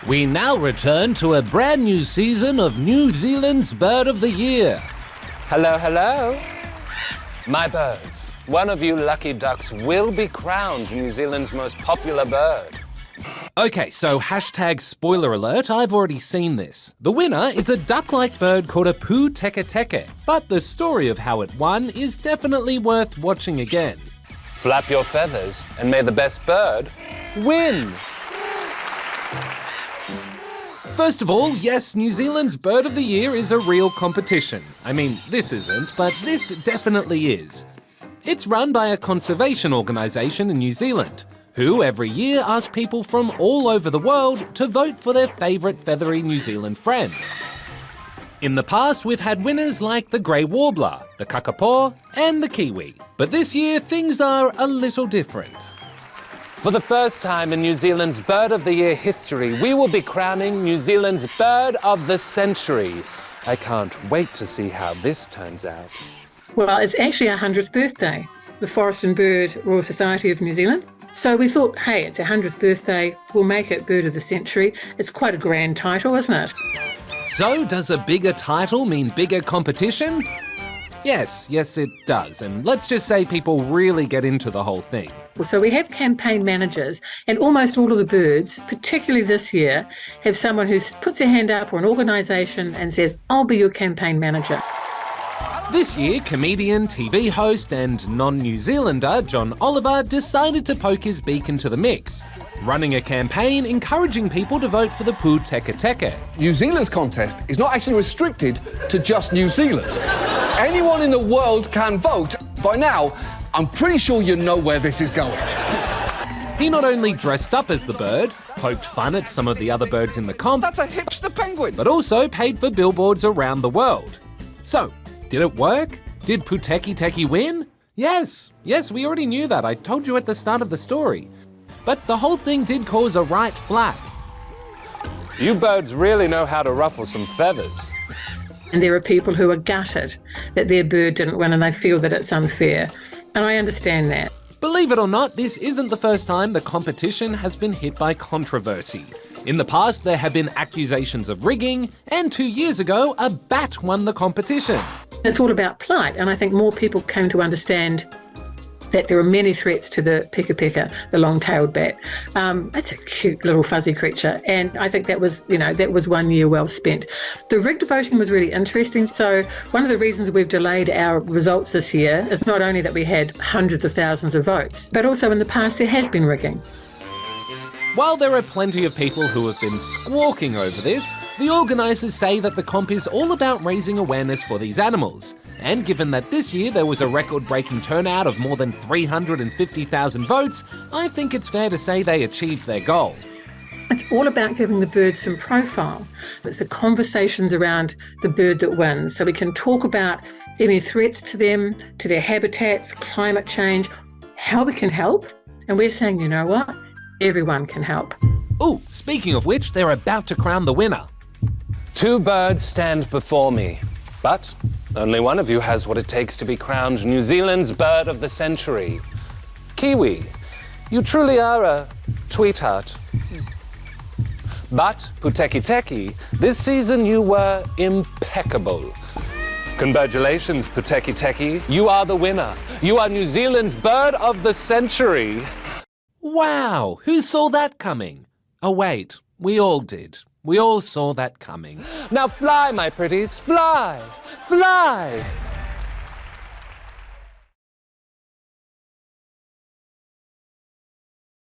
We now return to a brand new season of New Zealand's Bird of the Year. Hello, hello. My birds, one of you lucky ducks will be crowned New Zealand's most popular bird. Okay, so hashtag spoiler alert, I've already seen this. The winner is a duck-like bird called a pū teke teke, but the story of how it won is definitely worth watching again. Flap your feathers and may the best bird win. First of all, yes, New Zealand's Bird of the Year is a real competition. I mean, this isn't, but this definitely is. It's run by a conservation organisation in New Zealand, who every year ask people from all over the world to vote for their favourite feathery New Zealand friend. In the past, we've had winners like the grey warbler, the kakapo, and the kiwi. But this year, things are a little different. For the first time in New Zealand's Bird of the Year history, we will be crowning New Zealand's Bird of the Century. I can't wait to see how this turns out. Well, it's actually our 100th birthday, the Forest and Bird Royal Society of New Zealand. So we thought, hey, it's our 100th birthday, we'll make it Bird of the Century. It's quite a grand title, isn't it? So does a bigger title mean bigger competition? Yes, it does. And let's just say people really get into the whole thing. So we have campaign managers, and almost all of the birds, particularly this year, have someone who puts their hand up, or an organisation, and says, I'll be your campaign manager. This year, comedian, TV host and non-New Zealander John Oliver decided to poke his beak into the mix, running a campaign encouraging people to vote for the pū teke teke. New Zealand's contest is not actually restricted to just New Zealand. Anyone in the world can vote. By now, I'm pretty sure you know where this is going. He not only dressed up as the bird, poked fun at some of the other birds in the comp, That's a hipster penguin. but also paid for billboards around the world. So, did it work? Did pū teke teke win? Yes, we already knew that. I told you at the start of the story. But the whole thing did cause a right flap. You birds really know how to ruffle some feathers. And there are people who are gutted that their bird didn't win, and they feel that it's unfair. And I understand that. Believe it or not, this isn't the first time the competition has been hit by controversy. In the past, there have been accusations of rigging, and 2 years ago, a bat won the competition. It's all about plight, and I think more people came to understand that there are many threats to the peka, the long-tailed bat. It's a cute little fuzzy creature, and I think that was 1 year well spent. The rigged voting was really interesting. So one of the reasons we've delayed our results this year is not only that we had hundreds of thousands of votes, but also in the past there has been rigging. While there are plenty of people who have been squawking over this, the organisers say that the comp is all about raising awareness for these animals. And given that this year there was a record-breaking turnout of more than 350,000 votes, I think it's fair to say they achieved their goal. It's all about giving the birds some profile. It's the conversations around the bird that wins, so we can talk about any threats to them, to their habitats, climate change, how we can help. And we're saying, you know what? Everyone can help. Ooh, speaking of which, they're about to crown the winner. 2 birds stand before me, but only one of you has what it takes to be crowned New Zealand's Bird of the Century. Kiwi, you truly are a tweetheart. But, pū teke teke, this season you were impeccable. Congratulations, pū teke teke, you are the winner. You are New Zealand's Bird of the Century. Wow, who saw that coming? Oh wait, we all did. We all saw that coming. Now fly, my pretties, fly, fly!